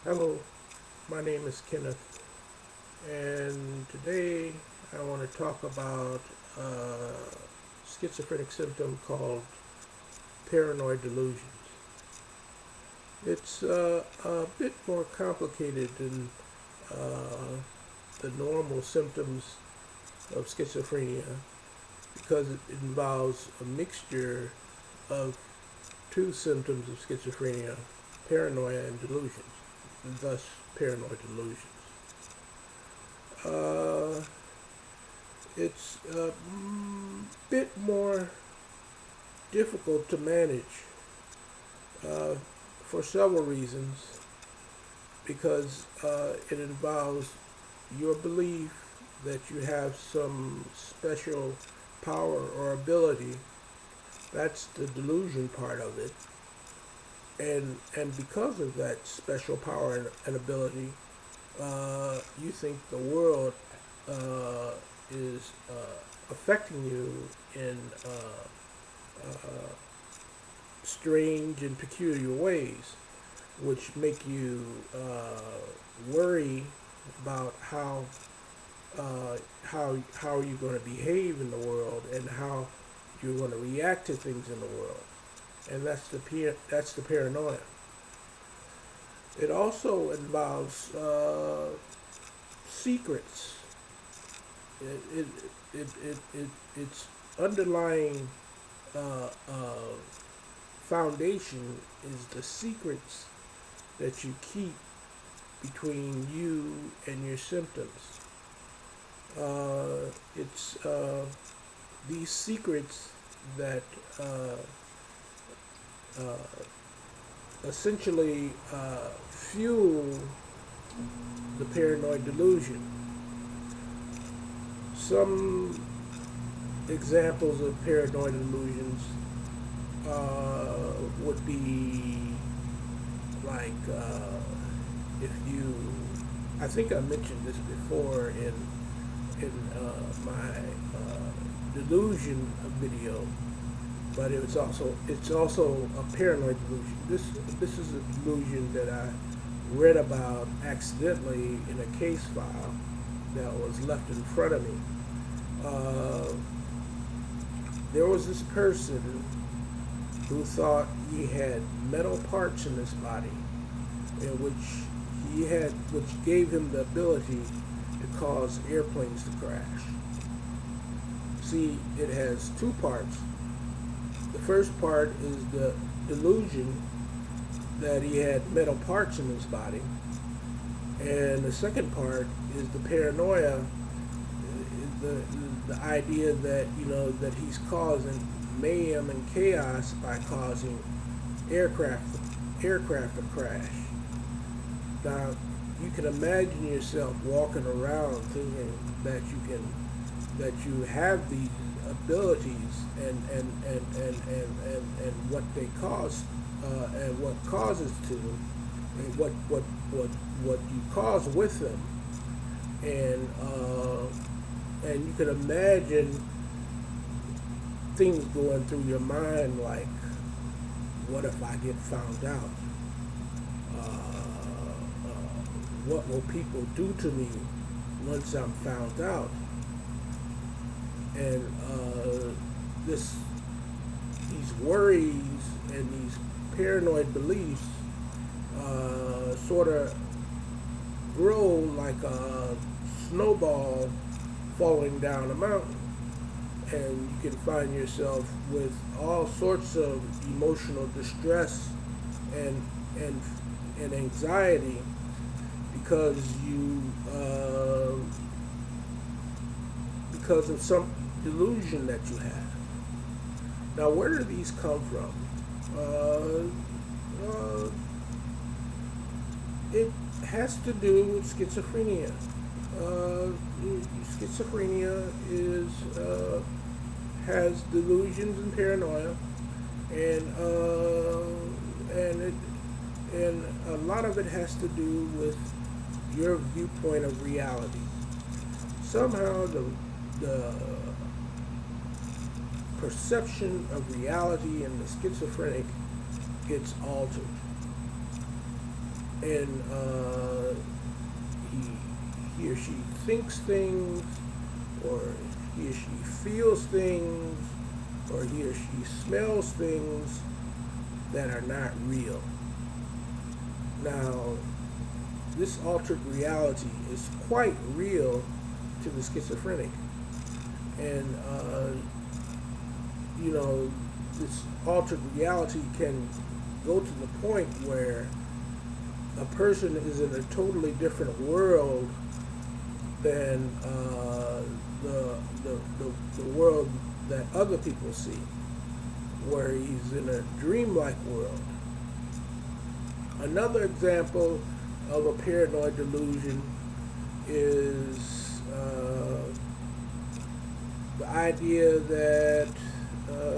Hello, my name is Kenneth, and today I want to talk about a schizophrenic symptom called paranoid delusions. It's a bit more complicated than uh, the normal symptoms of schizophrenia because it involves a mixture of two symptoms of schizophrenia, paranoia and delusions, and thus paranoid delusions. Uh, it's a bit more difficult to manage uh, for several reasons because it involves your belief that you have some special power or ability. That's the delusion part of it. And because of that special power and ability, you think the world uh, is affecting you in uh, strange and peculiar ways, which make you worry about how you're going to behave in the world and how you're going to react to things in the world, and that's the paranoia. It also involves secrets. It, it, its underlying uh, uh, foundation is the secrets that you keep between you and your symptoms. It's these secrets that uh, essentially fuel the paranoid delusion. Some examples of paranoid delusions would be like if you, I think I mentioned this before in my delusion video, but it's also a paranoid delusion. This is a delusion that I read about accidentally in a case file that was left in front of me. Uh, there was this person who thought he had metal parts in his body, in which gave him the ability to cause airplanes to crash. See, it has two parts. The first part is the delusion that he had metal parts in his body, and the second part is the paranoia, the the idea that that he's causing mayhem and chaos by causing aircraft aircraft to crash. Now, you can imagine yourself walking around thinking that you have these abilities and what they cause and what causes to them and what you cause with them and you can imagine things going through your mind like, what if I get found out? What will people do to me once I'm found out? And this these worries and these paranoid beliefs sort of grow like a snowball falling down a mountain, and you can find yourself with all sorts of emotional distress and and and anxiety because you because of some delusion that you have. Now, where do these come from? Uh, it has to do with schizophrenia. Uh, Schizophrenia is has delusions and paranoia, and and it and a lot of it has to do with your viewpoint of reality. Somehow the perception of reality in the schizophrenic gets altered. and he or she thinks things, or he or she feels things, or he or she smells things that are not real. Now, this altered reality is quite real to the schizophrenic. And, this altered reality can go to the point where a person is in a totally different world than the world that other people see, where he's in a dreamlike world. Another example of a paranoid delusion is the idea that,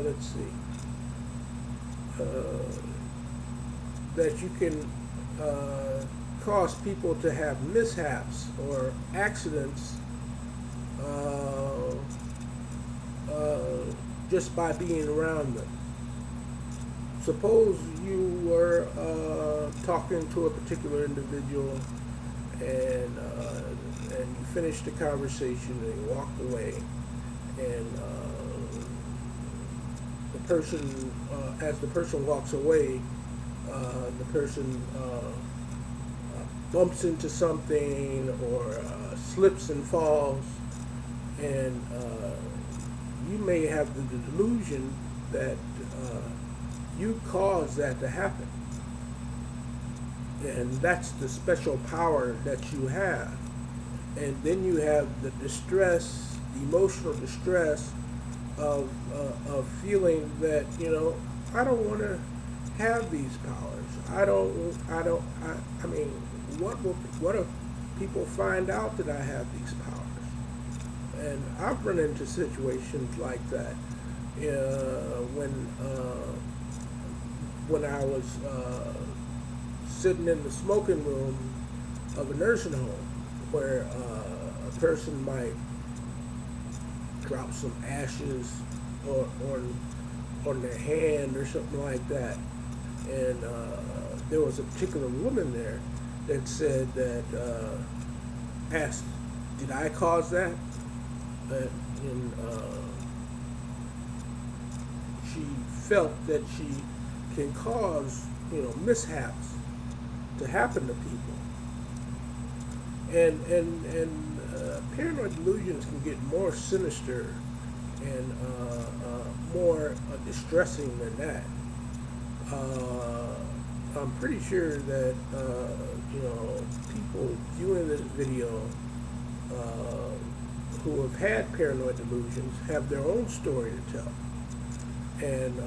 let's see, that you can cause people to have mishaps or accidents just by being around them. Suppose you were talking to a particular individual, and you finished the conversation and you walked away, and the person, as the person walks away, the person bumps into something, or slips and falls, and you may have the delusion that you caused that to happen. And that's the special power that you have. And then you have the distress, emotional distress of feeling that, I don't want to have these powers. I mean, what if people find out that I have these powers? And I've run into situations like that when I was sitting in the smoking room of a nursing home, where a person might drop some ashes or on their hand or something like that, and there was a particular woman there that said that asked, "Did I cause that?" And she felt that she can cause, mishaps to happen to people. And paranoid delusions can get more sinister and more distressing than that. I'm pretty sure that people viewing this video who have had paranoid delusions have their own story to tell. And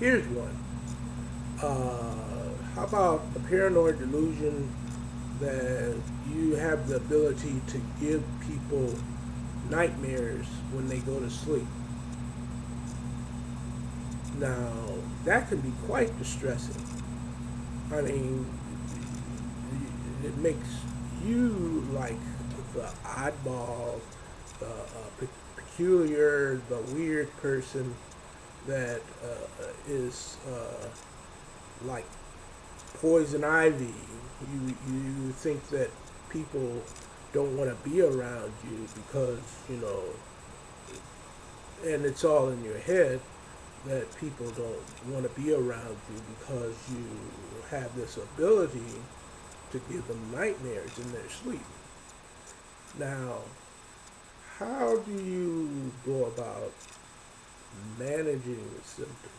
here's one. How about a paranoid delusion that you have the ability to give people nightmares when they go to sleep? Now, that can be quite distressing. I mean, it makes you like the oddball, the peculiar, the weird person that is like poison ivy. You think that people don't want to be around you because, and it's all in your head, that people don't want to be around you because you have this ability to give them nightmares in their sleep. Now, how do you go about managing the symptom?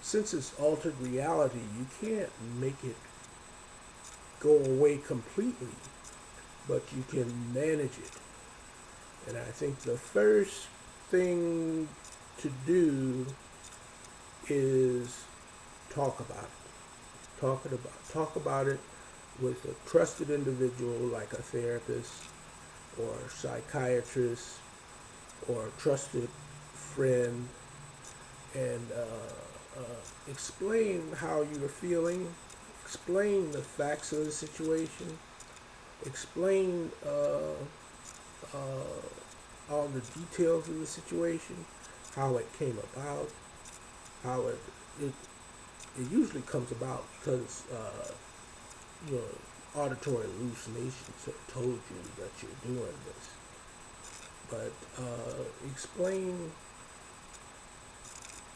Since it's altered reality, you can't make it go away completely, but you can manage it. And I think the first thing to do is talk about it. Talk about it with a trusted individual like a therapist or a psychiatrist or a trusted friend, and explain how you're feeling, explain the facts of the situation, explain all the details of the situation, how it came about, how it it it usually comes about because your auditory hallucinations have told you that you're doing this. But explain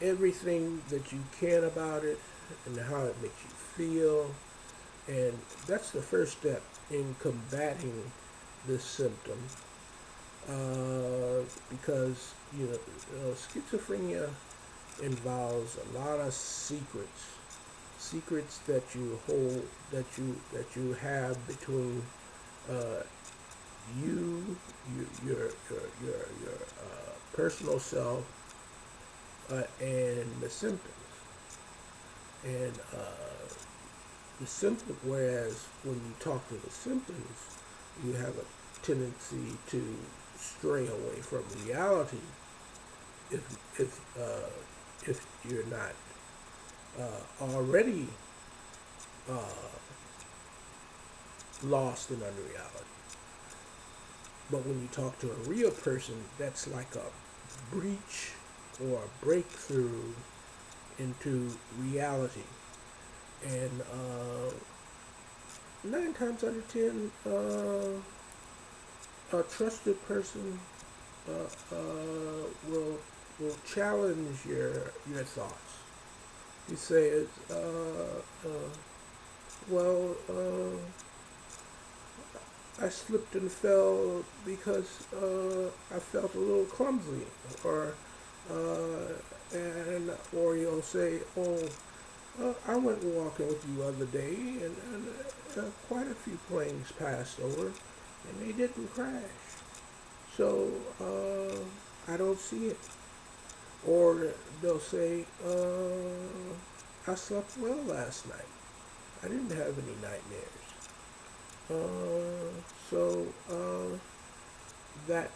everything that you can about it and how it makes you feel. And that's the first step in combating this symptom because schizophrenia involves a lot of secrets that you hold, that you have between uh, you, your personal self, and the symptoms. And the symptom, whereas when you talk to the symptoms, you have a tendency to stray away from reality if if uh, if you're not already uh, lost in unreality. But when you talk to a real person, that's like a breach or a breakthrough into reality. And 9 times out of 10, a trusted person will challenge your thoughts. He says, well, I slipped and fell because I felt a little clumsy, or or you'll say, oh, I went walking with you the other day, and quite a few planes passed over, and they didn't crash. So I don't see it. Or they'll say, I slept well last night. I didn't have any nightmares. So that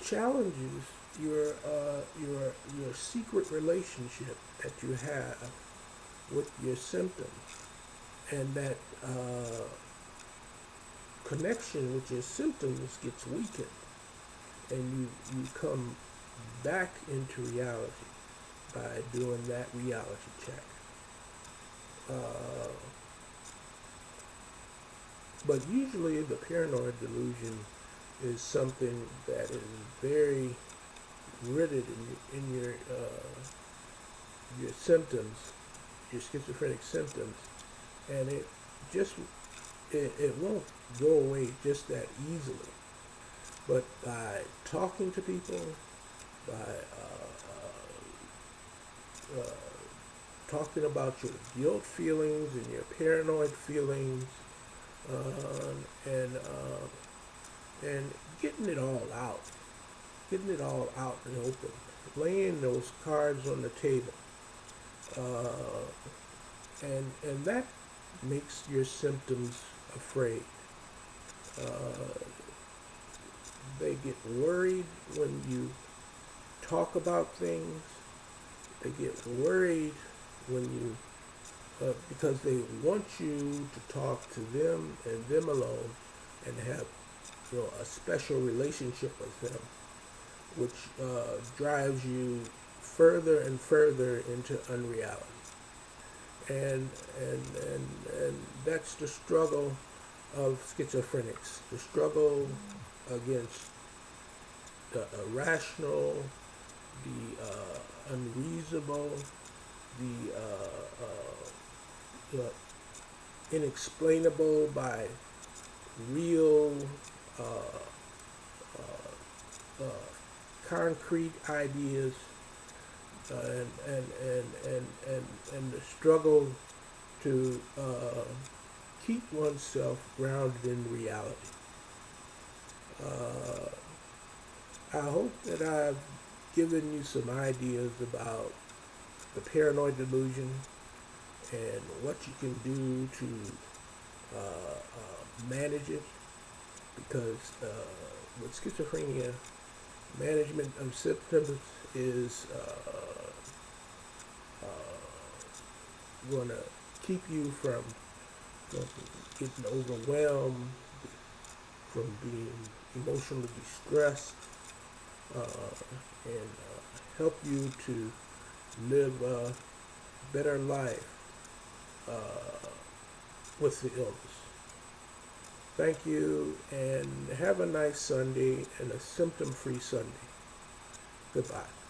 challenges your secret relationship that you have with your symptoms, and that connection with your symptoms gets weakened, and you come back into reality by doing that reality check. Uh, but usually the paranoid delusion is something that is very rooted in your symptoms, your schizophrenic symptoms, and just it won't go away just that easily. But by talking to people, by talking about your guilt feelings and your paranoid feelings, and getting it all out, in the open, laying those cards on the table, uh, and that makes your symptoms afraid. Uh, they get worried when you talk about things. They get worried when you because they want you to talk to them and them alone, and have a special relationship with them, which drives you further and further into unreality. And that's the struggle of schizophrenics, the struggle against the irrational, the unreasonable, the inexplainable by real uh, uh, concrete ideas, and the struggle to keep oneself grounded in reality. Uh, I hope that I've given you some ideas about the paranoid delusion and what you can do to manage it, because with schizophrenia, management of symptoms is going to keep you from getting overwhelmed, from being emotionally distressed, and help you to live better life with the illness. Thank you, and have a nice Sunday and a symptom-free Sunday. Goodbye.